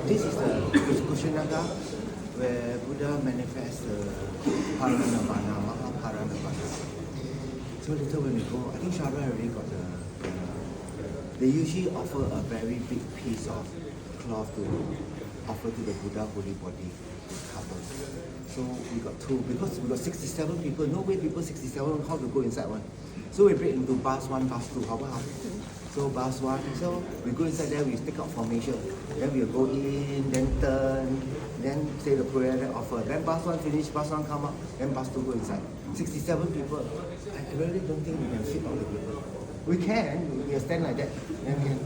This is the Kushinagar, where Buddha manifests the Paranirvana, Mahaparanirvana. So later when we go, I think Shara already got they usually offer a very big piece of cloth to offer to the Buddha holy body to cover. So we got two, because we got 67 people, no way people 67, how to go inside one. So we break into bus 1, bus 2, how about? So bus 1, so we go inside there, we take out formation. Then we'll go in, then turn, then say the prayer, then offer. Then bus 1 finish, bus 1 come out, then bus 2 go inside. 67 people. I really don't think we can fit all the people. We can, we stand like that, then can.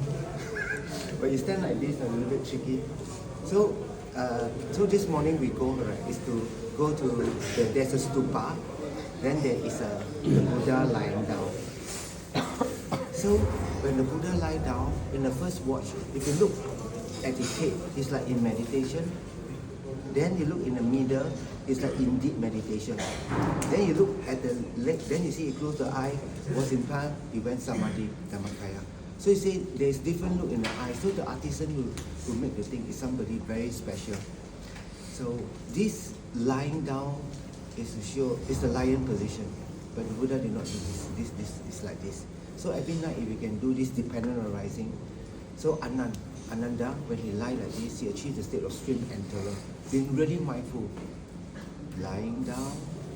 But you stand like this, a little bit tricky. So, so this morning we go, right, is to go to, there's a stupa, then there is the Buddha lying down. So when the Buddha lie down, in the first watch, if you look at his head, it's like in meditation. Then you look in the middle, it's like in deep meditation. Then you look at the leg, then you see he closed the eye, was in plan, he went samadhi, dhammakaya. So you see there's different look in the eye. So the artisan who make the thing is somebody very special. So this lying down is to show, it's the lion position. But the Buddha did not do this. This is like this. So every night if we can do this dependent on rising. So Ananda, when he lied like this, he achieved the state of stream enterer. Being really mindful. Lying down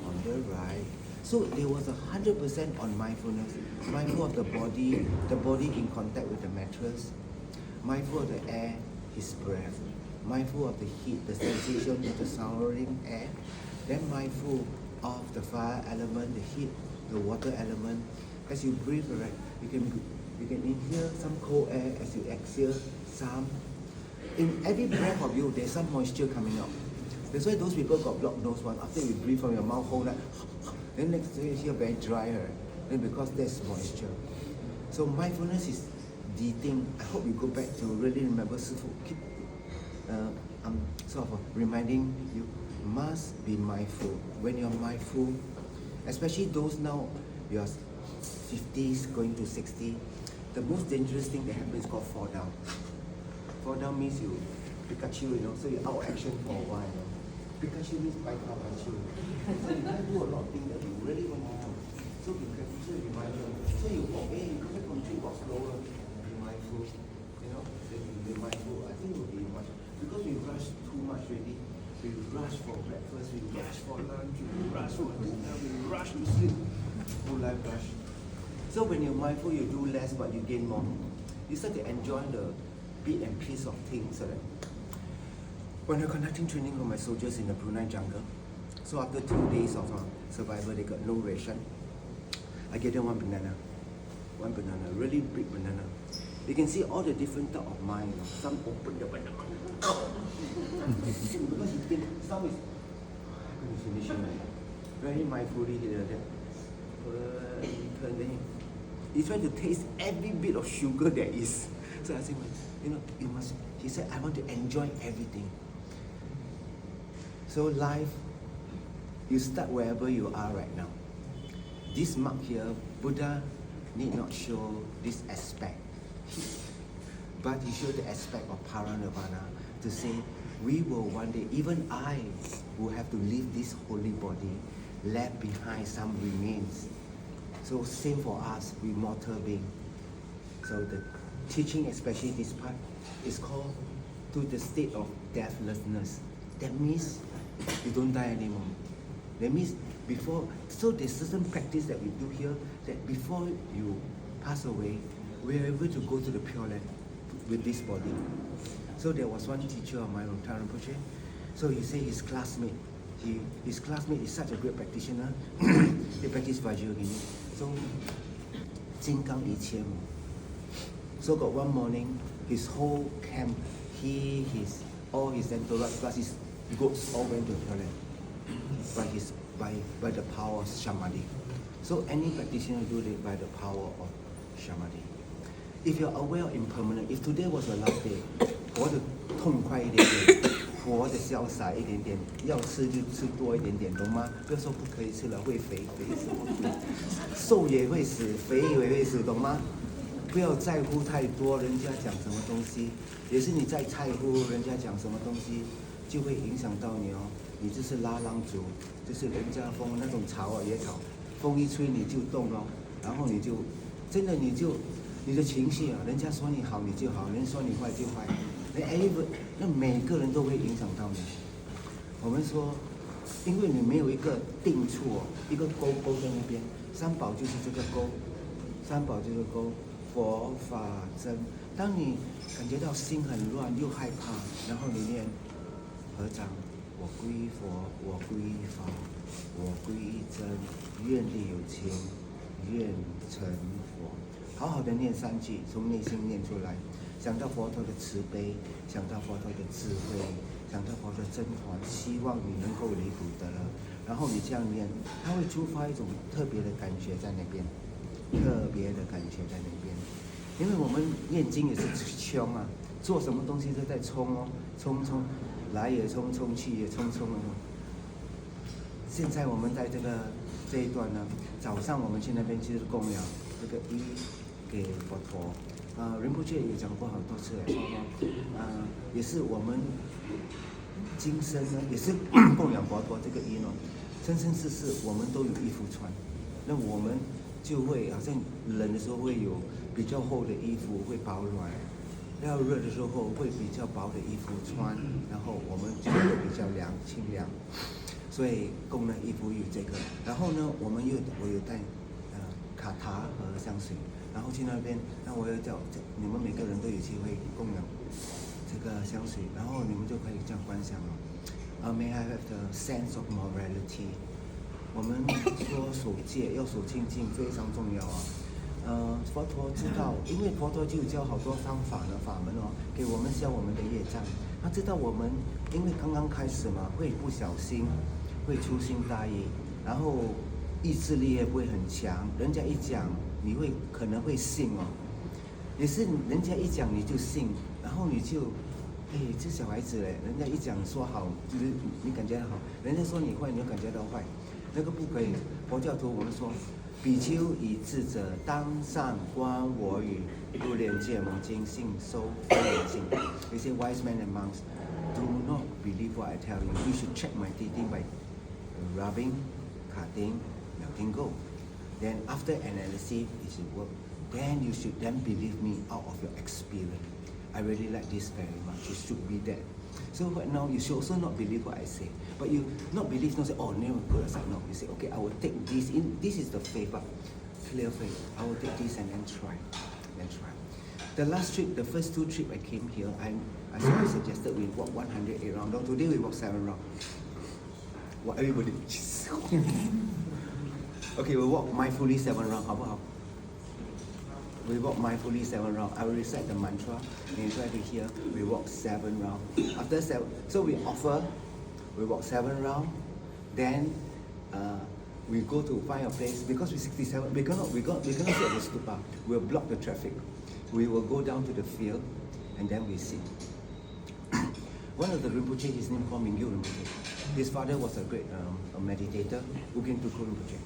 on the right. So there was 100% on mindfulness. Mindful of the body in contact with the mattress. Mindful of the air, his breath. Mindful of the heat, the sensation of the surrounding air. Then mindful of the fire element, the heat, the water element. As you breathe, right, you can inhale some cold air, as you exhale some. In every breath of you, there's some moisture coming out. That's why those people got blocked nose one. After you breathe from your mouth, hold that, then next day you hear very dry, right? Then because there's moisture. So mindfulness is the thing. I hope you go back to really remember Sifu. Keep sort of reminding you, must be mindful. When you're mindful, especially those now, you're 50s going to 60, the most dangerous thing that happens is called fall down. Fall down means you Pikachu, you know, so you're out of action for a while. You know. Pikachu means Pikachu. So you can't do a lot of things that you really want to do. So be careful, so be mindful. So you walk, hey, you come back from 3 walk slower, be mindful. You know, then you be mindful. I think it will be much, because we rush too much already. We rush for breakfast, we rush for lunch, we rush for dinner, we rush to sleep. Whole life rush. So when you're mindful, you do less, but you gain more. You start to enjoy the bit and piece of things. So that when I'm conducting training for my soldiers in the Brunei jungle, so after 2 days of survival, they got no ration. I gave them one banana, really big banana. You can see all the different type of mind. Some open the banana. Because you think some is, I'm going to finish it. Very mindfully here and there. Then he tried to taste every bit of sugar there is. So I said, you know, you must. He said, I want to enjoy everything. So life, you start wherever you are right now. This mark here, Buddha need not show this aspect, but he showed the aspect of Paranirvana to say, we will one day, even I will have to leave this holy body, left behind some remains. So same for us, we mortal being. So the teaching, especially this part, is called to the state of deathlessness. That means you don't die anymore. That means before, so there's certain practice that we do here, that before you pass away, we're able to go to the Pure Land with this body. So there was one teacher of mine, Taran Poche. So he said his classmate is such a great practitioner. He practiced Vajrayogini. So, 金刚1000. So got one morning, his whole camp, all his entourage plus his goats all went to the Pure Land by the power of Samadhi. So any practitioner do it by the power of Samadhi. If you're aware of impermanent, if today was your last day, 活得痛快一点点，活得潇洒一点点，要吃就吃多一点点，懂吗？不要说不可以吃了会肥，肥死我，瘦也会死，肥也会死，懂吗？不要在乎太多人家讲什么东西，也是你在在乎人家讲什么东西，就会影响到你哦。你就是拉浪族，就是人家风那种草啊野草，风一吹你就动哦，然后你就真的你的情绪啊，人家说你好你就好，人家说你坏就坏，那每个人都会影响到你。我们说，因为你没有一个定处哦，一个勾在那边，三宝就是这个勾，三宝就是勾，佛法真。当你感觉到心很乱又害怕，然后你念合掌，我皈依佛，我皈依法，我皈依真，愿力有情，愿成佛。好好的念3句，从内心念出来，想到佛陀的慈悲，想到佛陀的智慧，想到佛陀的真传，希望你能够离苦得乐。然后你这样念，它会触发一种特别的感觉在那边，特别的感觉在那边。因为我们念经也是冲啊，做什么东西都在冲哦，冲，来也冲，去也冲哦。现在我们在这一段呢，早上我们去那边就是供养这个衣给佛陀。仁波切也讲过好多次了，说也是我们今生呢，也是供养佛陀这个衣呢，生生世世我们都有衣服穿，那我们就会好像冷的时候会有比较厚的衣服会保暖，要热的时候会比较薄的衣服穿，然后我们就会比较清凉。所以供呢衣服有这个，然后呢我有带卡塔和香水，然后去那边，那我要叫你们每个人都有机会供养这个香水，然后你们就可以这样观想了。May I have the sense of morality？ 我们说守戒要守清净非常重要啊。佛陀知道，因为佛陀就教好多方法的法门哦，给我们消我们的业障。他知道我们因为刚刚开始嘛，会不小心，会粗心大意，然后意志力也不会很强。人家一讲，你可能会信哦，也是人家一讲你就信，然后你就，这小孩子嘞，人家一讲说好，就是你感觉好，人家说你坏，你就感觉到坏，那个不可以。佛教徒我们说，比丘以智者，当善观我语，不连戒魔经，信受非人性。They say wise men and monks do not believe what I tell you. You should check my teaching by rubbing, cutting, melting gold. Then after analysis, it should work. Then you should then believe me out of your experience. I really like this very much. It should be that. So right now, you should also not believe what I say. But you not believe, not say, oh, never good aside. No, you say, okay, I will take this in. This is the faith, but clear faith. I will take this and then try. The last trip, the first 2 trips I came here, I suggested we walk 108 rounds. Now today we walk 7 rounds. What everybody? Okay, we walk mindfully 7 rounds. How? We walk mindfully 7 rounds. I will recite the mantra and you try to hear. We walk 7 rounds. After 7, so we walk 7 rounds. Then we go to find a place because we're 67. We cannot sit at the stupa. We'll block the traffic. We will go down to the field and then we sit. One of the Rinpoche, his name called Mingyu Rinpoche. His father was a great meditator, Ugin Tuku Rinpoche.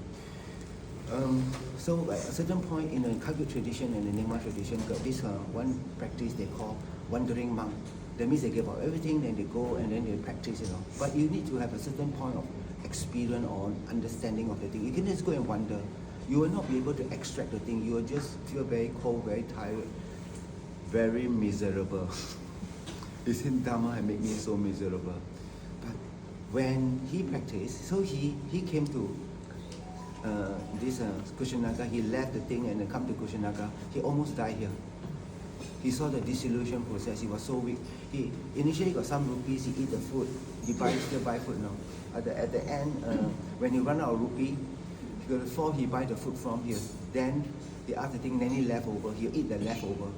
So at a certain point in the Kagyu tradition and the Nyingma tradition, got this one practice they call wandering monk. That means they give up everything, then they go and then they practice, But you need to have a certain point of experience or understanding of the thing. You can just go and wander. You will not be able to extract the thing. You will just feel very cold, very tired, very miserable. Isn't Dharma had made me so miserable? But when he practiced, so he came to this Kushinagar, he left the thing and then come to Kushinagar. He almost died here. He saw the dissolution process. He was so weak. He initially got some rupees. He eat the food. He still buy food now. At the end, when he run out of rupee, before he buy the food from here, then he ask the thing. Then he leftover. He eat the leftover.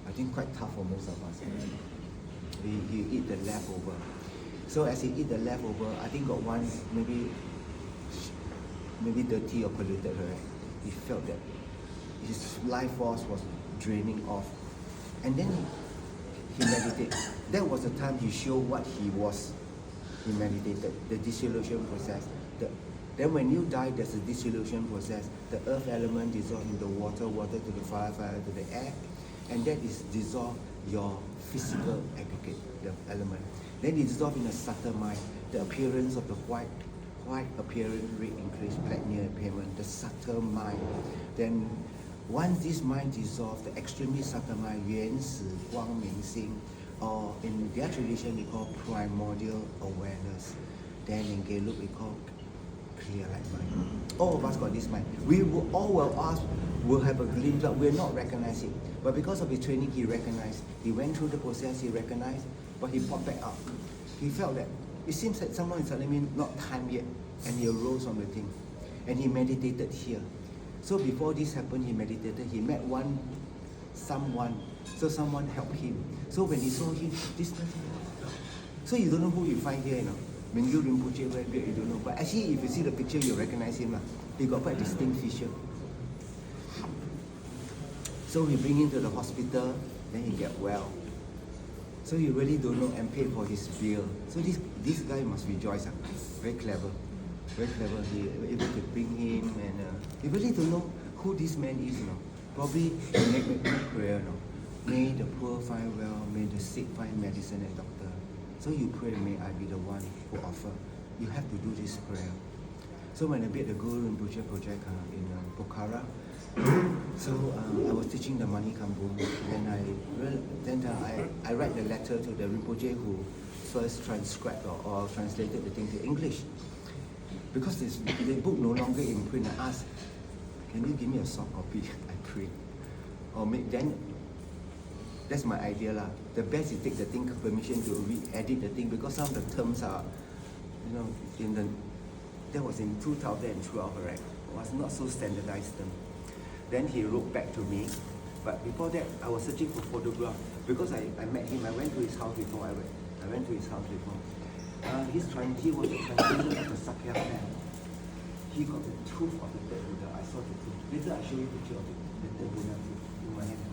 I think quite tough for most of us. He eat the leftover. So as he eat the leftover, I think got one maybe dirty or polluted, right? He felt that his life force was draining off. And then he meditated. That was the time he showed what he was. He meditated, the dissolution process, Then when you die, there's a dissolution process. The earth element dissolves into water, water to the fire, fire to the air, and that is dissolve your physical aggregate, the element. Then it dissolves in a subtle mind. The appearance of the white appearance red increase, black near appearance, the subtle mind. Then once this mind dissolves, the extremely subtle mind, 原始光明心, or in their tradition we call primordial awareness. Then in Gelug we call clear light mind. All of us got this mind. We will, all will ask, will have a glimpse, but we'll not recognize it. But because of his training, he recognized. He went through the process, he recognized, but he popped back up. He felt that it seems that someone is telling me not time yet, and he arose from the thing, and he meditated here. So before this happened, he meditated. He met someone. So someone helped him. So when he saw him, this person. So you don't know who you find here, you know. Mingyu Rinpoche, very weird, you don't know. But actually, if you see the picture, you recognize him. He got quite distinct feature. So we bring him to the hospital, then he get well. So you really don't know and pay for his bill. So this guy must rejoice. Very clever. Very clever. He was able to bring him, and you really don't know who this man is, you know. Probably make prayer, you know. May the poor find well, may the sick find medicine and doctor. So you pray, may I be the one who offer. You have to do this prayer. So when I built the Guru Rinpoche project in Pokhara, so I was teaching the Mani Kambu, then I write the letter to the Rinpoche who first transcribed or translated the thing to English. Because the book no longer in print, I asked, can you give me a soft copy? I print. Or then, that's my idea lah. The best is take the thing, permission to re-edit the thing, because some of the terms are, you know, that was in 2012, right? It was not so standardized term. Then he wrote back to me, but before that, I was searching for photograph, because I met him, I went to his house before, I went to his house before. He was the translator of the Sakya pen. He got the tooth of the third Buddha. I saw the tooth. Later I show you a picture of the third Buddha tooth in my hand.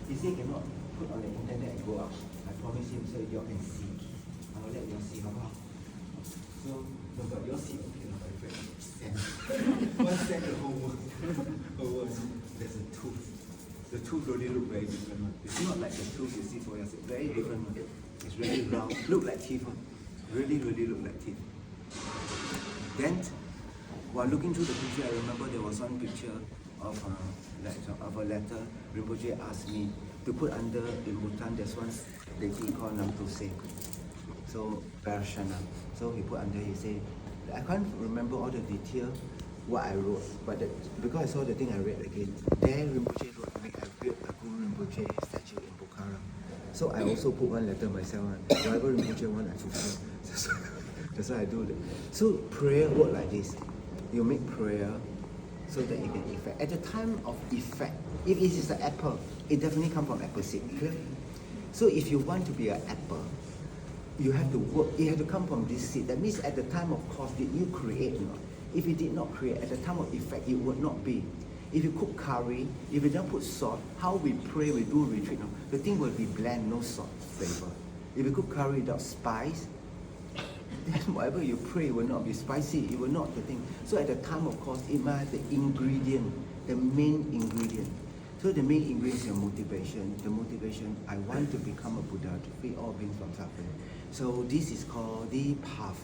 He said he cannot put on the internet and go out. I promise him so you all can see. I will let you all see. So, no, but you all see, okay, not very friend. One cent the whole world. There's a tooth. The tooth really look very different. It's not like the tooth you see for yourself. Very different. It's really round. Look like teeth. Really look like teeth. Then, while looking through the picture, I remember there was one picture of a letter. Rinpoche asked me to put under in Bhutan. There's one lady called Namtose. So Parashana. So he put under. He said, I can't remember all the detail what I wrote, but because I saw the thing, I read again. There Rinpoche wrote me, I built a Guru Rinpoche statue in Pokhara. So I also put one letter myself. Whatever Rinpoche want, I fulfill. That's why I do that. So prayer work like this. You make prayer so that it can effect. At the time of effect, if it is an apple, it definitely comes from apple seed. Clear? So if you want to be an apple, you have to work. It has to come from this seed. That means at the time of cause, did you create or not? If you did not create, at the time of effect, it would not be. If you cook curry, if you don't put salt, how we pray, we do retreat, no? The thing will be bland, no salt flavor. If you cook curry without spice, then whatever you pray will not be spicy. It will not the thing. So at the time of course, it must have the ingredient, the main ingredient. So the main ingredient is your motivation. The motivation, I want to become a Buddha, to free all beings from suffering. So this is called the path,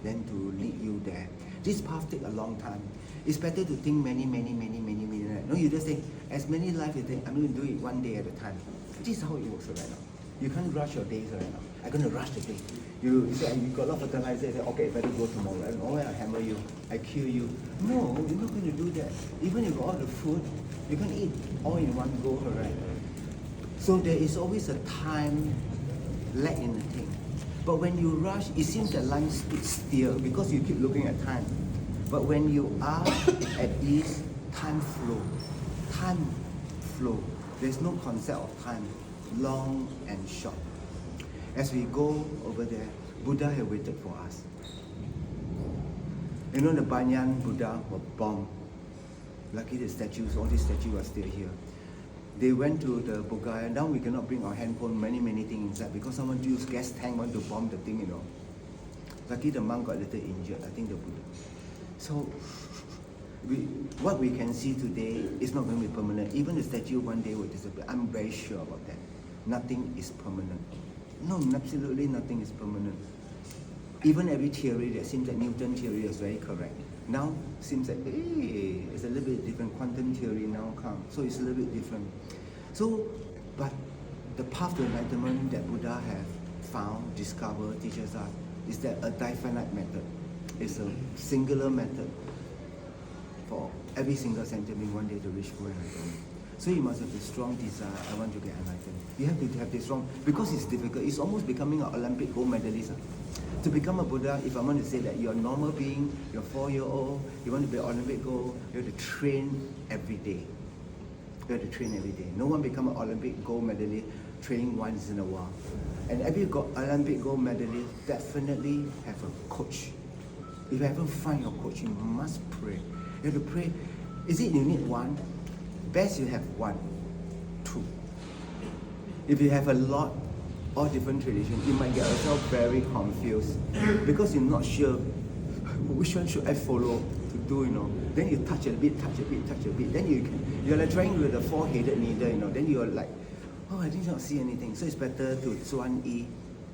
then to lead you there. This path takes a long time. It's better to think many. No, you just think, as many lives you think, I'm going to do it one day at a time. This is how it works right now. You can't rush your days right now. I'm going to rush the day. You say, you got a lot of fertilizer, you say, okay, better go tomorrow. And oh, I hammer you, I kill you. No, you're not going to do that. Even if you got all the food, you can eat all in one go, right? So there is always a time lag in the thing. But when you rush, it seems that life stood still because you keep looking at time. But when you are at ease, time flow. Time flow. There's no concept of time, long and short. As we go over there, Buddha had waited for us. You know the Banyan Buddha were bombed. Lucky the statues, all these statues are still here. They went to the Bogaya. Now we cannot bring our handphone, many things inside because someone used gas tank want to bomb the thing, you know. Lucky the monk got a little injured, I think the Buddha. So what we can see today is not going to be permanent. Even the statue one day will disappear. I'm very sure about that. Nothing is permanent. No, absolutely nothing is permanent. Even every theory that seems that Newton theory is very correct. Now seems that it's a little bit different. Quantum theory now comes, so it's a little bit different. So, but the path to enlightenment that Buddha have found, discovered, teaches us is that a difinite method. It's a singular method for every single sentiment one day to reach full enlightenment. So you must have the strong desire, I want to get enlightened. You have to have this strong, because it's difficult. It's almost becoming an Olympic gold medalist. To become a Buddha, if I want to say that you're a normal being, you're 4-year-old, you want to be an Olympic gold, you have to train every day. You have to train every day. No one become an Olympic gold medalist training once in a while. And every Olympic gold medalist definitely have a coach. If you haven't find your coach, you must pray. You have to pray. Is it you need one? Best you have 1, 2. If you have a lot, all different traditions, you might get yourself very confused because you're not sure which one should I follow to do, you know. Then you touch a bit, touch a bit, touch a bit. Then you're like trying with a 4-headed needle, you know. Then you're like, oh, I did not see anything. So it's better to 1E,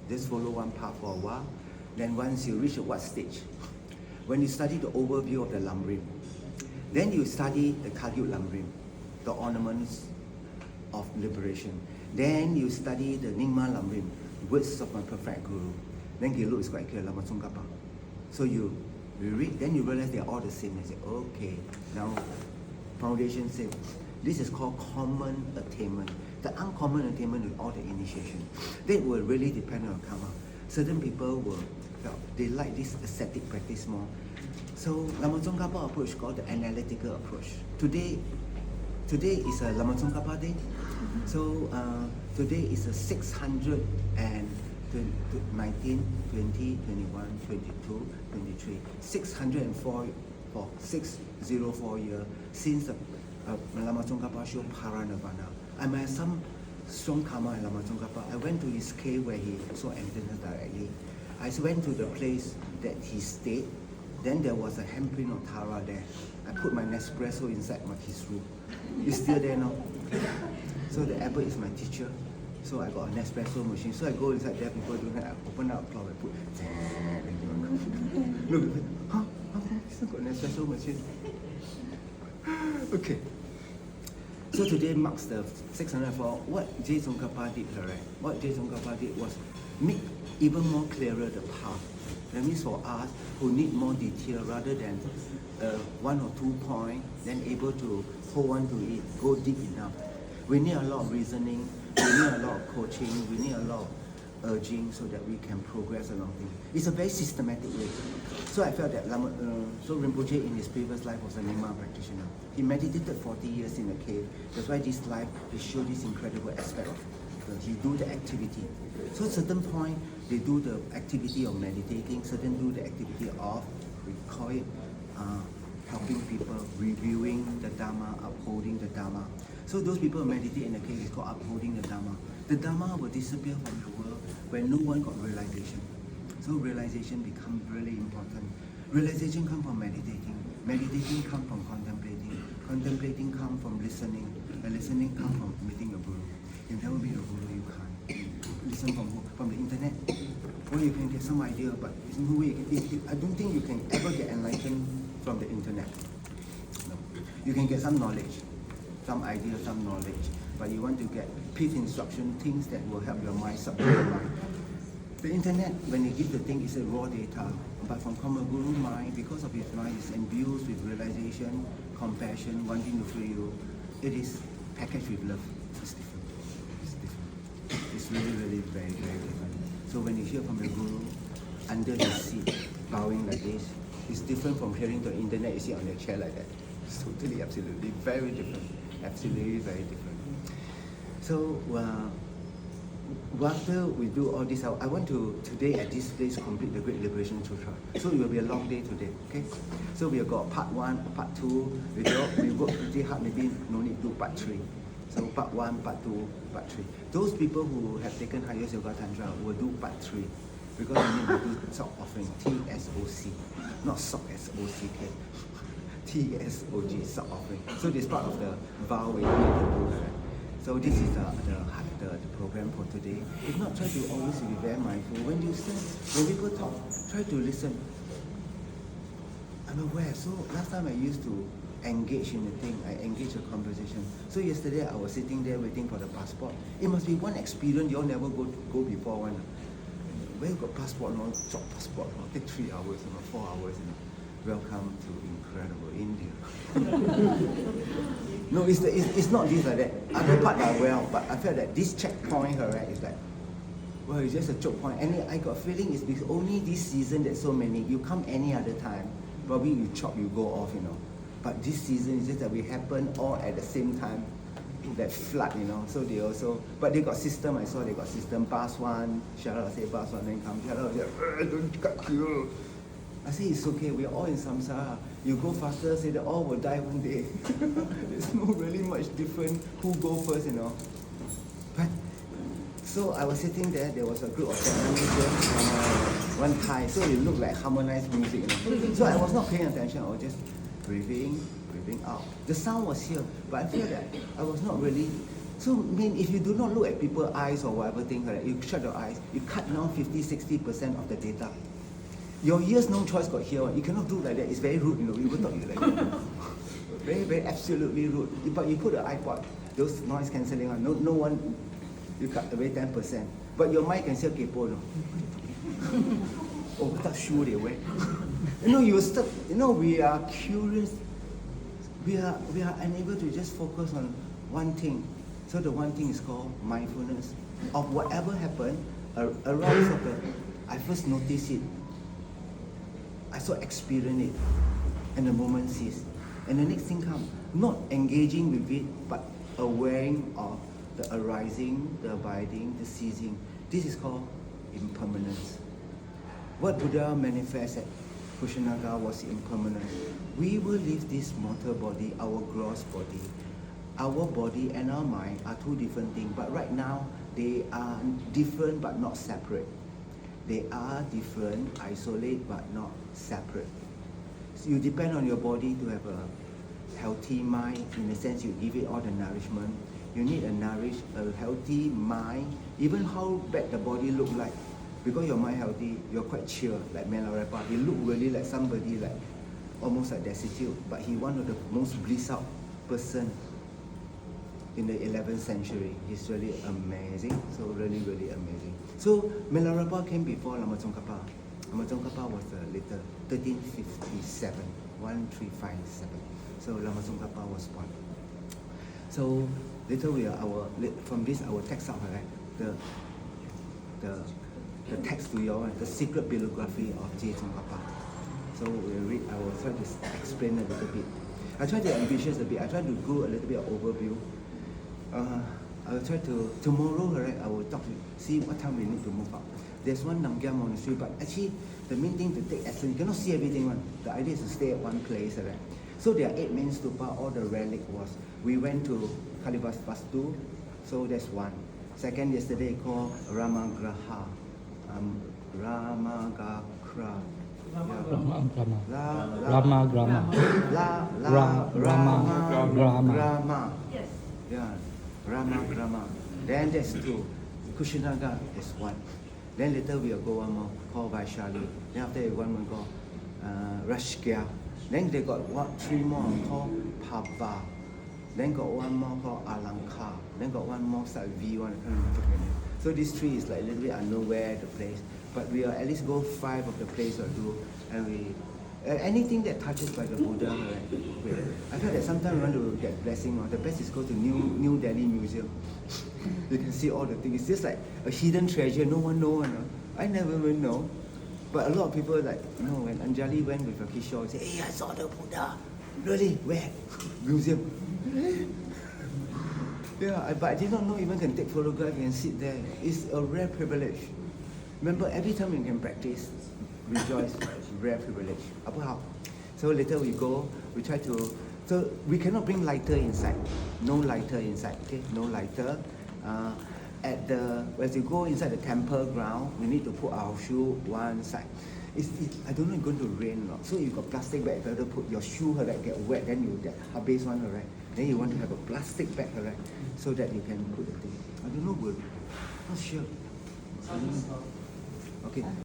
just follow one path for a while. Then once you reach what stage? When you study the overview of the Lamrim, then you study the Kagyut Lamrim, the ornaments of liberation. Then you study the Nyingma Lamrim, words of my perfect guru. Then you look, it's quite clear, Lama Tsongkhapa. So you read, then you realize they're all the same. You say, okay, now foundation says, this is called common attainment. The uncommon attainment is all the initiation. That will really depend on karma. Certain people will, they like this ascetic practice more. So Lama Tsongkhapa approach called the analytical approach. Today is a Lama Tsongkhapa day. So today is a 619, 20, 21, 22, 23, 604 years since the Lama Tsongkhapa showed Paranirvana. I met some strong karma in Lama Tsongkhapa. I went to his cave where he saw emptiness directly. I went to the place that he stayed. Then there was a handprint of Tara there. I put my Nespresso inside his room. It's still there now. So the apple is my teacher. So I got a Nespresso machine. So I go inside there, people doing that. I open up a cloud, I put look, huh? It's not got an Nespresso machine. Okay. So today marks the 604. What J. Tsongkhapa did, correct? What J. Tsongkhapa did was make even more clearer the path. That means for us who need more detail rather than 1 or 2 points, then able to hold on to it, go deep enough. We need a lot of reasoning, we need a lot of coaching, we need a lot of urging so that we can progress along things. It's a very systematic way. So I felt that so Rinpoche in his previous life was a Nyingma practitioner. He meditated 40 years in a cave. That's why this life, they show this incredible aspect of he do the activity. So at certain point, they do the activity of meditating, certain do the activity of, we call it helping people, reviewing the Dharma, upholding the Dharma. So those people who meditate in the cave is called upholding the Dharma. The Dharma will disappear from the world when no one got realization. So realization becomes really important. Realization comes from meditating. Meditating comes from contemplating. Contemplating comes from listening. And listening comes from meeting a guru. You never meet a guru, you can't. Listen from who? From the internet. Or you can get some idea, but there's no way. I don't think you can ever get enlightened from the internet. No. You can get some knowledge, some idea, some knowledge, but you want to get pit instruction, things that will help your mind, support your mind. The internet, when they give the thing, is a raw data, but from Karma Guru mind, because of his mind is imbued with realization, compassion, wanting to free you, it is packaged with love. It's different. It's different. It's really, really very, very different. So when you hear from the Guru, under the seat, bowing like this, it's different from hearing the internet, you sit on the chair like that. It's totally, absolutely, very different. Absolutely, very different. So, after we do all this, I want to, today at this place, complete the Great Liberation Sutra. So it will be a long day today, okay? So we have got part 1, part 2, we work pretty hard, maybe no need to do part 3. So part 1, part 2, part 3. Those people who have taken highest yoga tantra will do part 3. because we need to do sock offering, TSOC, not sock SOCK, TSOG, sock offering. So this is part of the vow we need to do. Right? So this is the program for today. If not, try to always be very mindful. When you listen, when people talk, try to listen. I'm aware. So last time I used to engage in the thing, I engage a conversation. So yesterday I was sitting there waiting for the passport. It must be one experience you all never go before one. Where you got passport, no, chop passport, no, take 3 hours, 4 hours. Welcome to incredible India. No, it's not this like that. Other part are well, but I felt that this checkpoint, right, is like, well, it's just a choke point. And I got feeling it's because only this season there's so many. You come any other time, probably you chop, you go off, But this season is just that we happen all at the same time. That flood, So they also, but they got system. I saw they got system. Bus one, shout out, say bus one, then come. Shout out, say, don't cut you. I say it's okay. We're all in samsara. You go faster, say that all will die one day. There's no really much different who go first, But so I was sitting there. There was a group of Vietnamese, one Thai. So it looked like harmonized music, So I was not paying attention. I was just breathing out. The sound was here, but I feel that I was not really. So, if you do not look at people's eyes or whatever thing, right, you shut your eyes, you cut down 50-60% of the data. Your ears, no choice, got here. You cannot do like that. It's very rude, People talk you like that. Very, very absolutely rude. But you put an iPod, those noise cancelling on. No one. You cut away 10%. But your mic can still kepo, Oh, what that shoe they wear? You start. We are curious. We are unable to just focus on one thing. So the one thing is called mindfulness. Of whatever happened, arise of the. I first noticed it. I saw experience it, and the moment ceased. And the next thing comes, not engaging with it, but aware of the arising, the abiding, the ceasing. This is called impermanence. What Buddha manifested at Kushinagar was impermanent. We will leave this mortal body, our gross body. Our body and our mind are two different things, but right now they are different but not separate. They are different, isolate but not separate. So you depend on your body to have a healthy mind. In a sense, you give it all the nourishment. You need a healthy mind, even how bad the body look like. Because your mind healthy, you're quite chill, like Milarepa. He look really like somebody like almost like destitute, but he one of the most bliss out person in the 11th century. He's really amazing, so really, really amazing. So Milarepa came before Lama Tsongkhapa. Lama Tsongkhapa was later, 1357, 1357. So Lama Tsongkhapa was born. So later from this our text out, right? The text to your the secret bibliography of J. Tsongkhapa. So we read. I will try to explain a little bit. I try to ambitious a bit. I try to go a little bit of overview. I will try to tomorrow, right? I will talk to see what time we need to move up. There's one Namgyal monastery, but actually the main thing to take action. You cannot see everything. The idea is to stay at one place, right? So there are 8 main stupa. All the relic was. We went to Kalivasvastu, so that's one. Second, yesterday called Ramagraha. Ramagrama. Yes. Yeah. Ramagrama. Then there's 2. Kushinagar is 1. Then later we'll go one more called Vaishali. Then after that one more called Rashkya. Then they got 3 more called Pava. Then got one more called Alanka. Then got one more start with V1. So these 3 is like a little bit unknown the place. But we will at least go 5 of the place or do, and we anything that touches by the Buddha, right? I feel that sometimes we want to get blessing. The best is go to New Delhi Museum. You can see all the things. It's just like a hidden treasure. No one knows. I never even know. But a lot of people when Anjali went with a Kishore, say, hey, I saw the Buddha. Really? Where? Museum. Yeah, but I did not know even can take photograph and sit there. It's a rare privilege. Remember, every time you can practice, rejoice, rare privilege. So later we go, we try to, so we cannot bring lighter inside. No lighter inside, okay? No lighter. at the as you go inside the temple ground, we need to put our shoe one side. I don't know it's going to rain or not. So you got plastic bag, you have to put your shoe get wet, then you get habis one, right? Then you want to have a plastic bag, right? So that you can put the thing. I don't know, not sure. Okay.